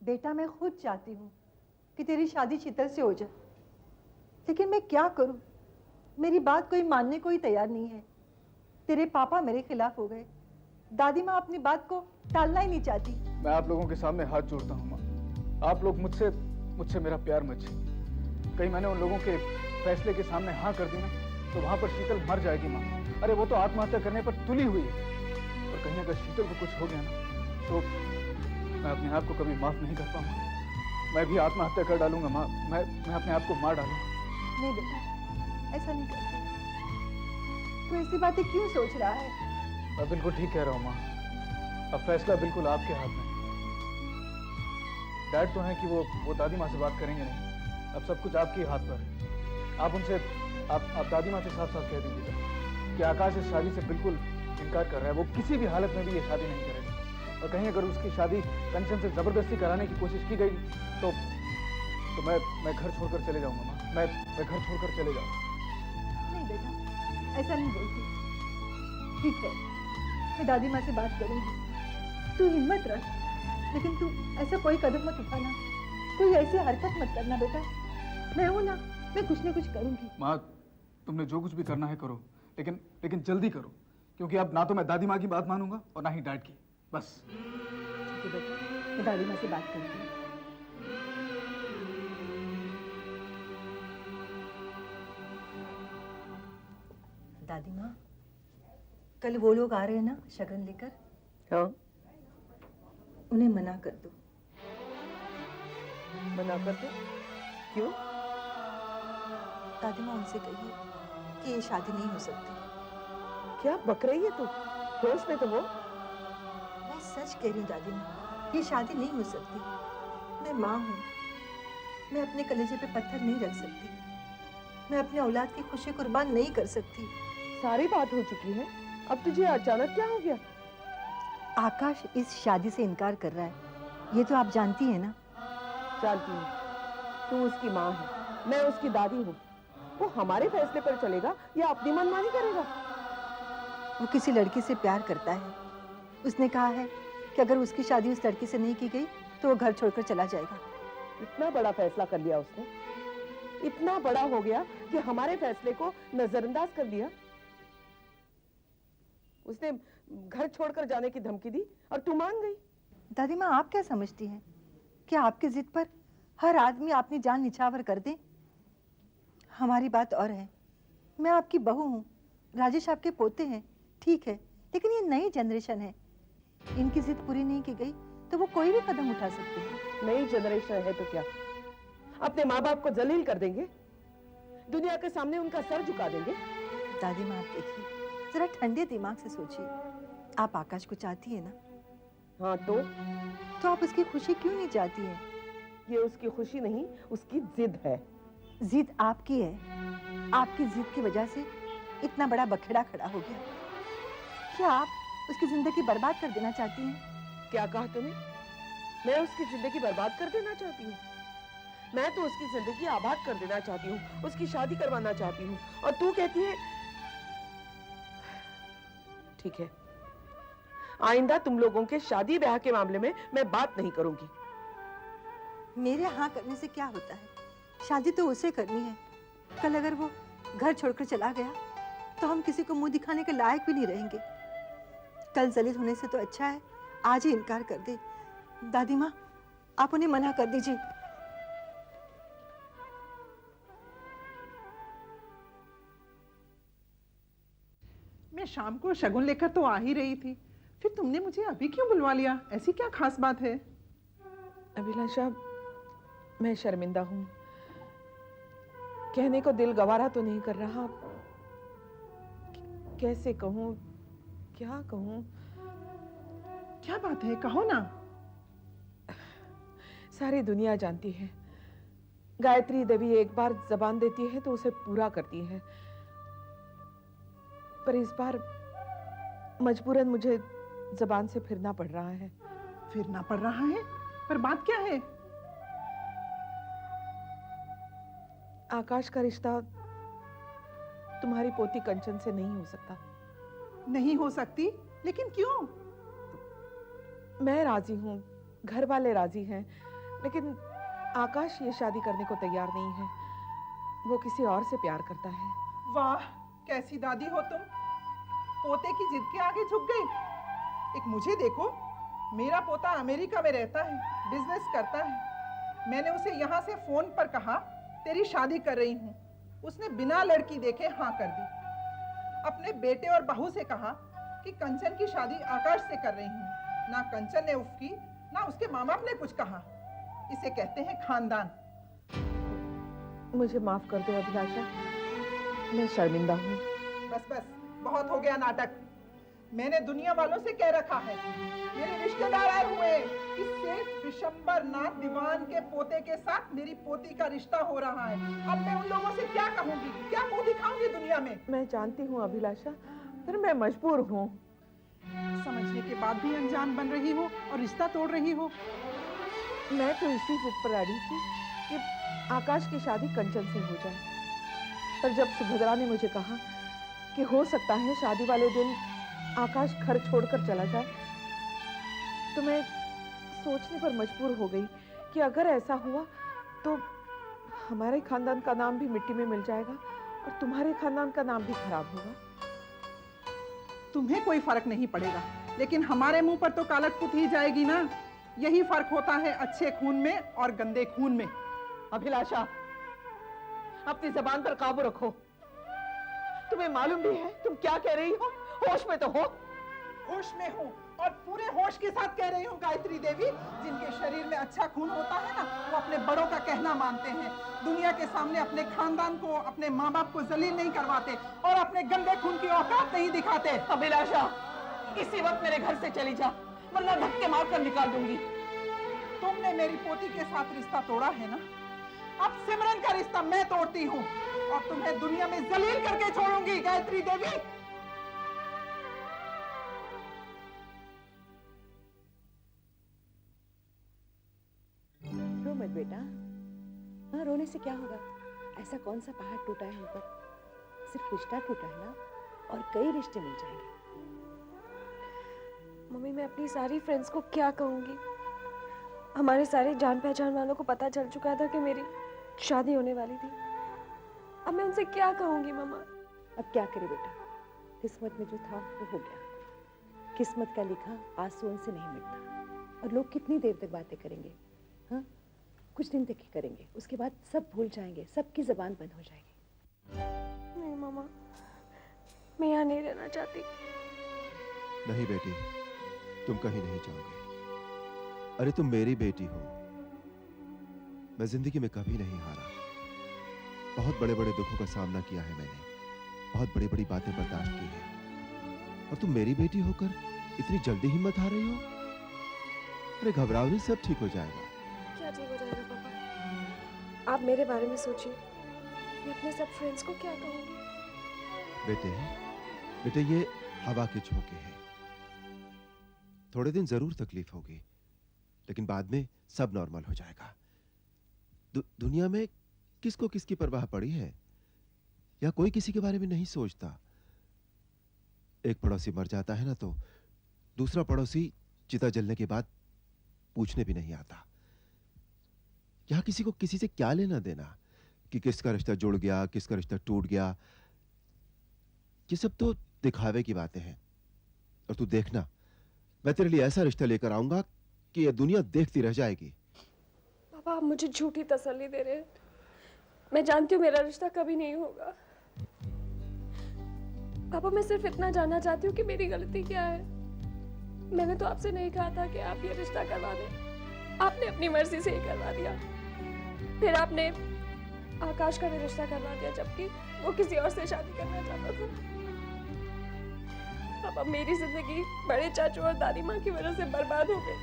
बेटा मैं खुद चाहती हूँ कि तेरी शादी शीतल से हो जाए, लेकिन मैं क्या करूँ? मेरी बात कोई मानने को ही तैयार नहीं है। तेरे पापा मेरे खिलाफ हो गए, दादी माँ अपनी बात को टालना ही नहीं चाहती। मैं आप लोगों के सामने हाथ जोड़ता हूँ माँ, आप लोग मुझसे मेरा प्यार मत छीनिए। कहीं मैंने उन लोगों के फैसले के सामने हाँ कर दी ना तो वहां पर शीतल मर जाएगी माँ। अरे वो तो आत्महत्या करने पर तुली हुई है, और कहीं अगर शीतल को कुछ हो गया ना तो मैं अपने आप को कभी माफ नहीं कर पाऊंगा। मैं भी आत्महत्या कर डालूंगा माँ, मैं अपने आप को मार डालूंगा। नहीं बेटा, ऐसा नहीं करती। तू ऐसी बातें क्यों सोच रहा है? मैं बिल्कुल ठीक कह रहा हूँ माँ, अब फैसला बिल्कुल आपके हाथ में है। डैड तो है कि वो दादी माँ से बात करेंगे नहीं, अब सब कुछ आपके हाथ पर है। आप उनसे आप दादी माँ से साफ साफ कह दीजिएगा कि आकाश इस शादी से बिल्कुल इनकार कर रहा है, वो किसी भी हालत में भी ये शादी नहीं करेगा। और कहीं अगर उसकी शादी कंचन से जबरदस्ती कराने की कोशिश की गई तो मैं घर छोड़कर चले जाऊंगा माँ, मैं घर छोड़कर चले जाऊंगा। नहीं बेटा, ऐसा नहीं बोलती। ठीक है, मैं दादी माँ से बात करूंगी। तू हिम्मत रख, लेकिन तू ऐसा कोई कदम मत उठाना, कोई ऐसी हरकत मत करना बेटा। मैं हूं ना, मैं कुछ न कुछ करूंगी। माँ, तुमने जो कुछ भी करना है करो, लेकिन जल्दी करो, क्योंकि अब ना तो मैं दादी माँ की बात मानूंगा और ना ही डैड की। बस ठीक है बेटा, मैं दादी माँ से बात करती हूँ। दादी माँ, कल वो लोग आ रहे हैं ना शगन लेकर? हाँ। उन्हें मना कर दो। मना कर दो? क्यों? दादी माँ, उनसे कहिए कि ये शादी नहीं हो सकती। क्या बक रही है तू? होश में तो वो। मैं सच कह रही हूँ दादी माँ, ये शादी नहीं हो सकती। मैं माँ हूँ, मैं अपने कलेजे पे पत्थर नहीं रख सकती। मैं अपने औलाद की खुशी कुर्बान नहीं कर सकती। सारी बात हो चुकी है, अब तुझे अचानक क्या हो गया? आकाश इस शादी से इनकार कर रहा है, ये तो आप जानती हैं ना? जानती हूँ, तू उसकी माँ है, मैं उसकी दादी हूँ। वो हमारे फैसले पर चलेगा या अपनी मनमानी करेगा? वो किसी लड़की से प्यार करता है। उसने कहा है कि अगर उसकी शादी उस लड़की से नहीं की गई तो वो घर छोड़कर चला जाएगा। इतना बड़ा फैसला कर लिया उसने, इतना बड़ा हो गया कि हमारे फैसले को नजरअंदाज कर दिया। उसने घर छोड़कर जाने की धमकी दी और तू मान गई। दादी माँ, आप क्या समझती हैं कि आपकी जिद पर हर आदमी अपनी जान निछावर कर दे? हमारी बात और है। मैं आपकी बहू हूँ, राजेश आपके पोते हैं, ठीक है, लेकिन ये नई जनरेशन है। इनकी जिद पूरी नहीं की गई तो वो कोई भी कदम उठा सकते हैं। नई जनरेशन है तो क्या, अपने माँ बाप को जलील कर देंगे, दुनिया के सामने उनका सर झुका देंगे। दादी माँ, आप देखिए, जरा ठंडे दिमाग से सोचिए। आप आकाश को चाहती है ना? हाँ तो आप उसकी खुशी क्यों नहीं चाहती हैं? ये उसकी खुशी नहीं, उसकी जिद है। जिद आपकी है, आपकी जिद की वजह से इतना बड़ा बखेड़ा खड़ा हो गया। क्या आप उसकी जिंदगी बर्बाद कर देना चाहती हैं? क्या कहा तूने? मैं उसकी जिंदगी बर्बाद कर देना चाहती हूँ? मैं तो उसकी जिंदगी आबाद कर देना चाहती हूँ, उसकी शादी करवाना चाहती हूँ, और तू कहती है। ठीक है, आइंदा तुम लोगों के शादी ब्याह के मामले में मैं बात नहीं करूंगी। मेरे हाँ करने से क्या होता है? शादी तो उसे करनी है। कल अगर वो घर छोड़कर चला गया तो हम किसी को मुंह दिखाने के लायक भी नहीं रहेंगे। कल जलील होने से तो अच्छा है आज ही इनकार कर दे। दादी माँ, आप उन्हें मना कर दीजिए। मैं शाम को शगुन लेकर तो आ ही रही थी, फिर तुमने मुझे अभी क्यों बुलवा लिया? ऐसी क्या खास बात है? अभिलाषा, मैं शर्मिंदा हूं, कहने को दिल गवारा तो नहीं कर रहा। कैसे कहूं, क्या कहूं? क्या बात है, कहो ना। सारी दुनिया जानती है, गायत्री देवी एक बार जबान देती है तो उसे पूरा करती है, पर इस बार मजबूरन मुझे जबान से फिरना पड़ रहा है। फिरना पड़ रहा है? पर बात क्या है? आकाश का रिश्ता तुम्हारी पोती कंचन से नहीं हो सकता। नहीं हो सकती? लेकिन क्यों? मैं राजी हूं, घर वाले राजी हैं, लेकिन आकाश ये शादी करने को तैयार नहीं है। वो किसी और से प्यार करता है। वाह, कैसी दादी हो तुम, पोते की जिद के आगे झुक गई। एक मुझे देखो, मेरा पोता अमेरिका में रहता है, बिजनेस करता है। मैंने उसे यहाँ से फोन पर कहा तेरी शादी कर रही हूँ, उसने बिना लड़की देखे हाँ कर दी। अपने बेटे और बहू से कहा कि कंचन की शादी आकाश से कर रही हूँ। ना कंचन ने उफ की, ना उसके माँ बाप ने कुछ कहा। इसे कहते हैं खानदान। मुझे माफ कर दो अभिलाषा, मैं शर्मिंदा हूँ। बस बस, बहुत हो गया नाटक। मैंने दुनिया वालों से कह रखा है, मेरे रिश्तेदार आए हुए कि सेठ विशंबर नाथ दीवान के पोते के साथ मेरी पोती का रिश्ता हो रहा है। अब मैं उन लोगों से क्या कहूंगी, क्या मुंह दिखाऊंगी दुनिया में? मैं जानती हूँ अभिलाषा, पर मैं मजबूर हूँ। समझने के बाद भी अनजान बन रही हो और रिश्ता तोड़ रही हो। मैं तो इसी जिद पर अड़ी थी कि आकाश की शादी कंचन से हो जाए, पर जब सुभद्रा ने मुझे कहा कि हो सकता है शादी वाले दिन आकाश घर छोड़कर चला जाए, तो मैं सोचने पर मजबूर हो गई कि अगर ऐसा हुआ तो हमारे खानदान का नाम भी मिट्टी में मिल जाएगा और तुम्हारे खानदान का नाम भी खराब होगा। तुम्हें कोई फर्क नहीं पड़ेगा, लेकिन हमारे मुंह पर तो कालट पुत ही जाएगी ना। यही फर्क होता है अच्छे खून में और गंदे खून में। अभिलाषा, अपनी जबान पर काबू रखो। तुम्हें मालूम भी है तुम क्या कह रही हो? होश में तो हो। होश में हूँ और पूरे होश के साथ कह रही हूँ गायत्री देवी। जिनके शरीर में अच्छा खून होता है ना, वो अपने बड़ों का कहना मानते हैं। दुनिया के सामने अपने खानदान को, अपने माँ बाप को जलील नहीं करवाते और अपने गंदे खून की औकात नहीं दिखाते। अभिलाषा, इसी वक्त मेरे घर से चली जा, वरना धक्के मारकर निकाल दूंगी। तुमने मेरी पोती के साथ रिश्ता तोड़ा है ना, अब सिमरन का रिश्ता मैं तोड़ती हूँ और तुम्हें दुनिया में जलील करके छोड़ूंगी गायत्री देवी। रो मत बेटा, हाँ रोने से क्या होगा? ऐसा कौन सा पहाड़ टूटा है हम पर? सिर्फ रिश्ता टूटा है ना, और कई रिश्ते मिल जाएंगे। मम्मी, मैं अपनी सारी फ्रेंड्स को क्या कहूँगी? हमारे सारे जान पहचान वालों को पता चल चुका था कि मेरी शादी होने वाली थी। अब मैं उनसे क्या कहूँगी मम्मा? अब क्या करे बेटा, किस्मत में जो था वो हो गया। किस्मत का लिखा आंसुओं से नहीं मिटता। और लोग कितनी देर तक बातें करेंगे? हाँ, कुछ दिन तक ही करेंगे, उसके बाद सब भूल जाएंगे, सबकी जबान बंद हो जाएगी। नहीं मम्मा, मैं यहाँ नहीं रहना चाहती। नहीं बेटी, तुम कहीं नहीं जाओगे। अरे तुम मेरी बेटी हो। मैं जिंदगी में कभी नहीं हारा। बहुत बड़े बड़े दुखों का सामना किया है मैंने, बहुत बड़ी बड़ी बातें बर्दाश्त की है, और तुम मेरी बेटी होकर इतनी जल्दी हिम्मत हार रही हो? अरे घबराओ नहीं, सब ठीक हो जाएगा। क्या ठीक हो जाएगा पापा? आप मेरे बारे में सोचिए। मैं अपने सब फ्रेंड्स को क्या कहूँगी? बेटे ये हवा के झोंके हैं। थोड़े दिन जरूर तकलीफ होगी, लेकिन बाद में सब नॉर्मल हो जाएगा। दुनिया में किसको किसकी परवाह पड़ी है, या कोई किसी के बारे में नहीं सोचता। एक पड़ोसी मर जाता है ना, तो दूसरा पड़ोसी चिता जलने के बाद पूछने भी नहीं आता। यहां किसी को किसी से क्या लेना देना कि किसका रिश्ता जुड़ गया, किसका रिश्ता टूट गया। ये सब तो दिखावे की बातें हैं। और तू देखना, मैं तेरे लिए ऐसा रिश्ता लेकर आऊंगा कि ये दुनिया देखती रह जाएगी। पापा, आप मुझे झूठी तसल्ली दे रहे हैं। मैं जानती हूँ मेरा रिश्ता कभी नहीं होगा। पापा, मैं सिर्फ इतना जानना चाहती हूँ कि मेरी गलती क्या है। मैंने तो आपसे नहीं कहा था कि आप ये रिश्ता करवा दें। आपने अपनी मर्जी से ही करवा दिया। फिर आपने आकाश का भी रिश्ता करवा दिया, जबकि वो किसी और से शादी करना चाहता था। पापा, मेरी जिंदगी बड़े चाचू और दादी माँ की वजह से बर्बाद हो गई।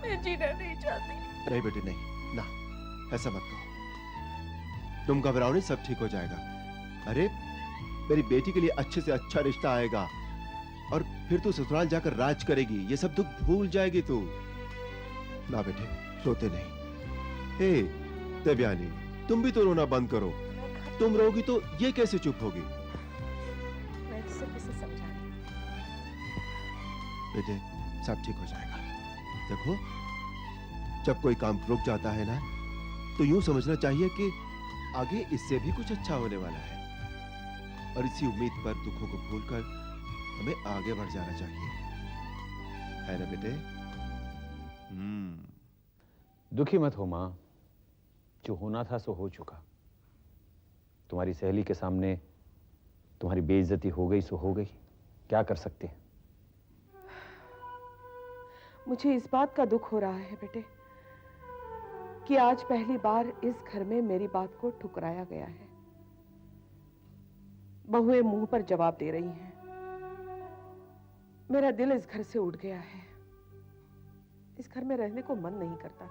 मैं जीना नहीं चाहती। नहीं बेटे नहीं, ना ऐसा मत कहो। तुम घबराओ नहीं, सब ठीक हो जाएगा। अरे मेरी बेटी के लिए अच्छे से अच्छा रिश्ता आएगा, और फिर तू ससुराल जाकर राज करेगी। ये सब दुख भूल जाएगी तू। ना बेटे, रोते नहीं। हे देवयानी, तुम भी तो रोना बंद करो। तुम रोगी तो ये कैसे चुप होगी? मैं तो सिर्फ इसे समझा रही हूँ। बेटे सब ठीक हो जाएगा। देखो जब कोई काम रुक जाता है ना, तो यूं समझना चाहिए कि आगे इससे भी कुछ अच्छा होने वाला है, और इसी उम्मीद पर दुखों को भूलकर हमें आगे बढ़ जाना चाहिए, है ना बेटे? दुखी मत हो मां, जो होना था सो हो चुका। तुम्हारी सहेली के सामने तुम्हारी बेइज्जती हो गई सो हो गई, क्या कर सकते हैं। मुझे इस बात का दुख हो रहा है बेटे कि आज पहली बार इस घर में मेरी बात को ठुकराया गया है। बहुएं मुंह पर जवाब दे रही हैं। मेरा दिल इस घर से उठ गया है। इस घर में रहने को मन नहीं करता।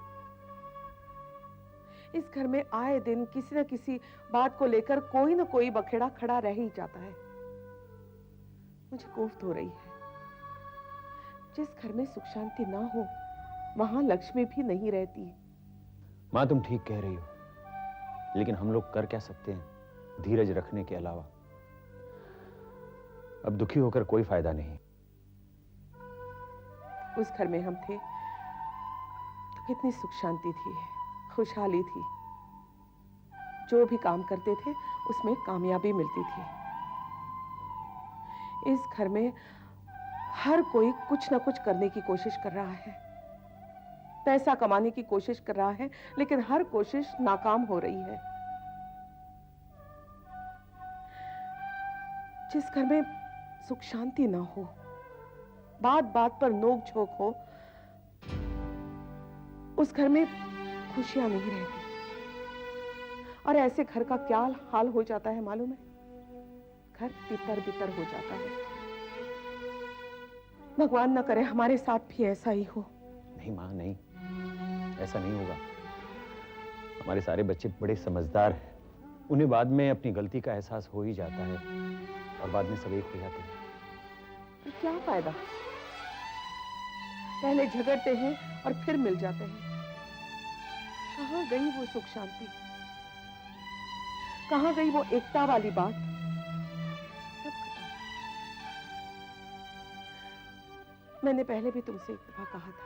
इस घर में आए दिन किसी न किसी बात को लेकर कोई न कोई बखेड़ा खड़ा रह ही जाता है। मुझे कोफ्त हो रही है। जिस घर में सुख शांति ना हो वहां लक्ष्मी भी नहीं रहती है। मां तुम ठीक कह रही हो, लेकिन हम लोग कर क्या सकते हैं धीरज रखने के अलावा। अब दुखी होकर कोई फायदा नहीं। उस घर में हम थे तो कितनी सुख शांति थी, खुशहाली थी। जो भी काम करते थे उसमें कामयाबी मिलती थी। इस घर में हर कोई कुछ ना कुछ करने की कोशिश कर रहा है, पैसा कमाने की कोशिश कर रहा है, लेकिन हर कोशिश नाकाम हो रही है। जिस घर में सुख शांति ना हो, बात बात पर नोक झोंक हो, उस घर में खुशियां नहीं रहती। और ऐसे घर का क्या हाल हो जाता है मालूम है? घर तितर बितर हो जाता है। भगवान न करे हमारे साथ भी ऐसा ही हो। नहीं मां, नहीं, ऐसा नहीं होगा। हमारे सारे बच्चे बड़े समझदार हैं। उन्हें बाद में अपनी गलती का एहसास हो ही जाता है और बाद में सब एक हो जाते हैं। तो क्या फायदा? पहले झगड़ते हैं और फिर मिल जाते हैं। कहां गई वो सुख शांति? कहां गई वो एकता वाली बात? सब खत्म। मैंने पहले भी तुमसे एक दफा कहा था,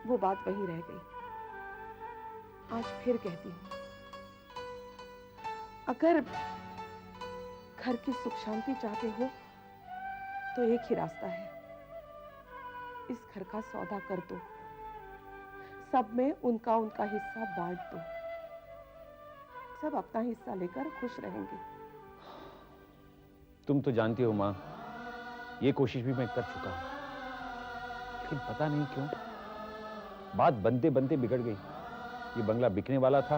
वो बात वहीं रह गई। आज फिर कहती हूं, अगर घर की सुख शांति चाहते हो तो एक ही रास्ता है, इस घर का सौदा कर दो, सब में उनका उनका हिस्सा बांट दो, सब अपना हिस्सा लेकर खुश रहेंगे। तुम तो जानती हो मां, ये कोशिश भी मैं कर चुका हूं, लेकिन पता नहीं क्यों बात बनते बनते बिगड़ गई। ये बंगला बिकने वाला था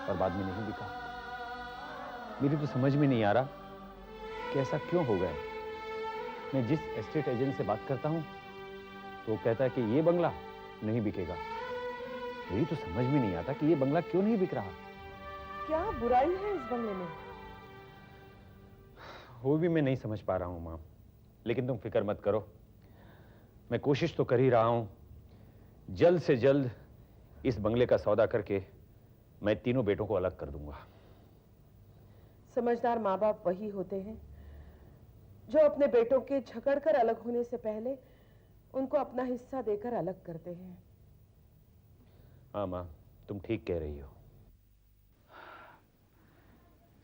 और बाद में नहीं बिका। मेरी तो समझ में नहीं आ रहा कि ऐसा क्यों हो गया। मैं जिस एस्टेट एजेंट से बात करता हूं तो वो कहता है कि ये बंगला नहीं बिकेगा। मेरी तो समझ में नहीं आता कि ये बंगला क्यों नहीं बिक रहा। क्या बुराई है इस बंगले में? वो भी मैं नहीं समझ पा रहा हूं मां, लेकिन तुम फिक्र मत करो, मैं कोशिश तो कर ही रहा हूं। जल्द से जल्द इस बंगले का सौदा करके मैं तीनों बेटों को अलग कर दूंगा। समझदार माँ बाप वही होते हैं जो अपने बेटों के झगड़ कर अलग होने से पहले उनको अपना हिस्सा देकर अलग करते हैं। हाँ माँ, तुम ठीक कह रही हो।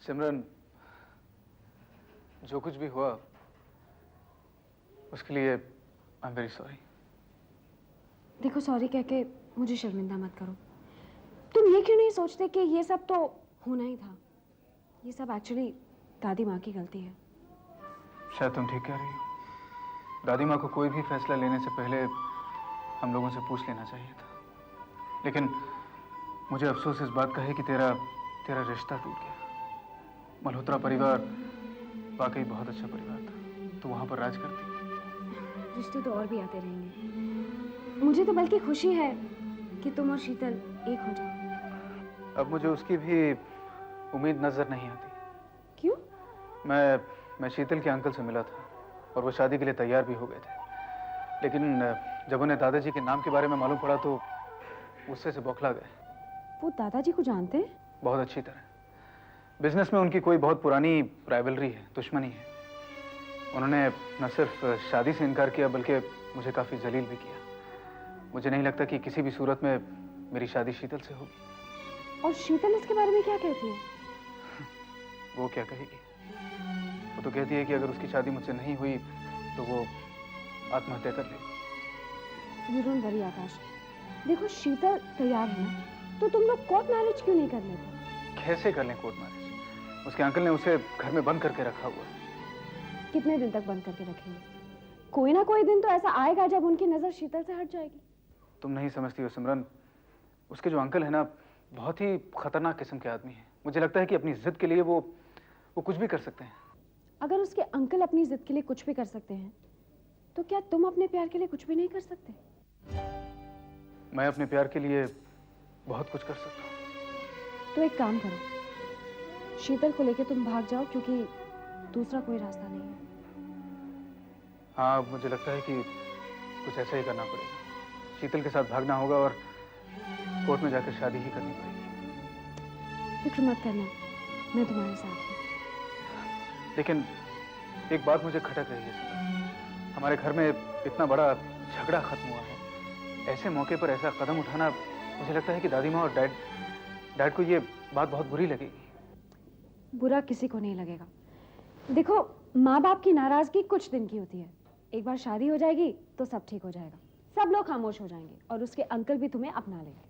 सिमरन, जो कुछ भी हुआ उसके लिए आई एम वेरी सॉरी। देखो, सॉरी कह के मुझे शर्मिंदा मत करो। तुम ये क्यों नहीं सोचते कि ये सब तो होना ही था? ये सब एक्चुअली दादी माँ की गलती है। शायद तुम ठीक कह रही हो। दादी माँ को कोई भी फैसला लेने से पहले हम लोगों से पूछ लेना चाहिए था। लेकिन मुझे अफसोस इस बात का है कि तेरा रिश्ता टूट गया। मल्होत्रा परिवार वाकई बहुत अच्छा परिवार था। तू वहां पर राज करती। रिश्ते तो और भी आते रहेंगे। मुझे तो बल्कि खुशी है कि तुम और शीतल एक हो जाओ। अब मुझे उसकी भी उम्मीद नजर नहीं आती। क्यों? मैं शीतल के अंकल से मिला था और वो शादी के लिए तैयार भी हो गए थे। लेकिन जब उन्हें दादाजी के नाम के बारे में मालूम पड़ा तो गुस्से से बौखला गए। वो दादाजी को जानते हैं? बहुत अच्छी तरह। बिजनेस में उनकी कोई बहुत पुरानी राइवलरी है, दुश्मनी है। उन्होंने न सिर्फ शादी से इनकार किया बल्कि मुझे काफी जलील भी किया। मुझे नहीं लगता कि किसी भी सूरत में मेरी शादी शीतल से होगी। और शीतल इसके बारे में क्या कहती है? वो क्या कहेगी? वो तो कहती है कि अगर उसकी शादी मुझसे नहीं हुई तो वो आत्महत्या कर ले। यू डोंट वरी आकाश, देखो शीतल तैयार है ना, तो तुम लोग कोर्ट मैरिज क्यों नहीं कर लेते? कैसे कर लें कोर्ट मैरिज? उसके अंकल ने उसे घर में बंद करके रखा हुआ है। कितने दिन तक बंद करके रखेंगे? कोई ना कोई दिन तो ऐसा आएगा जब उनकी नजर शीतल से हट जाएगी। तुम नहीं समझती हो सिमरन, उसके जो अंकल है ना, बहुत ही खतरनाक किस्म के आदमी हैं। मुझे लगता है कि अपनी जिद के लिए वो कुछ भी कर सकते हैं। अगर उसके अंकल अपनी जिद के लिए कुछ भी कर सकते हैं, तो क्या तुम अपने प्यार के लिए कुछ भी नहीं कर सकते? मैं अपने प्यार के लिए बहुत कुछ कर सकता हूँ। तो एक काम करो, शीतल को लेके तुम भाग जाओ, क्योंकि दूसरा कोई रास्ता नहीं है। हाँ, मुझे लगता है कि कुछ ऐसा ही करना पड़ेगा। शीतल के साथ भागना होगा और कोर्ट में जाकर शादी ही करनी पड़ेगी। फिक्र मत करना, मैं तुम्हारे साथ हूँ। लेकिन एक बात मुझे खटक रही है सिमरन, हमारे घर में इतना बड़ा झगड़ा खत्म हुआ है, ऐसे मौके पर ऐसा कदम उठाना, मुझे लगता है कि दादी माँ और डैड को ये बात बहुत बुरी लगेगी। बुरा किसी को नहीं लगेगा। देखो, माँ बाप की नाराजगी कुछ दिन की होती है, एक बार शादी हो जाएगी तो सब ठीक हो जाएगा, सब लोग खामोश हो जाएंगे और उसके अंकल भी तुम्हें अपना लेंगे।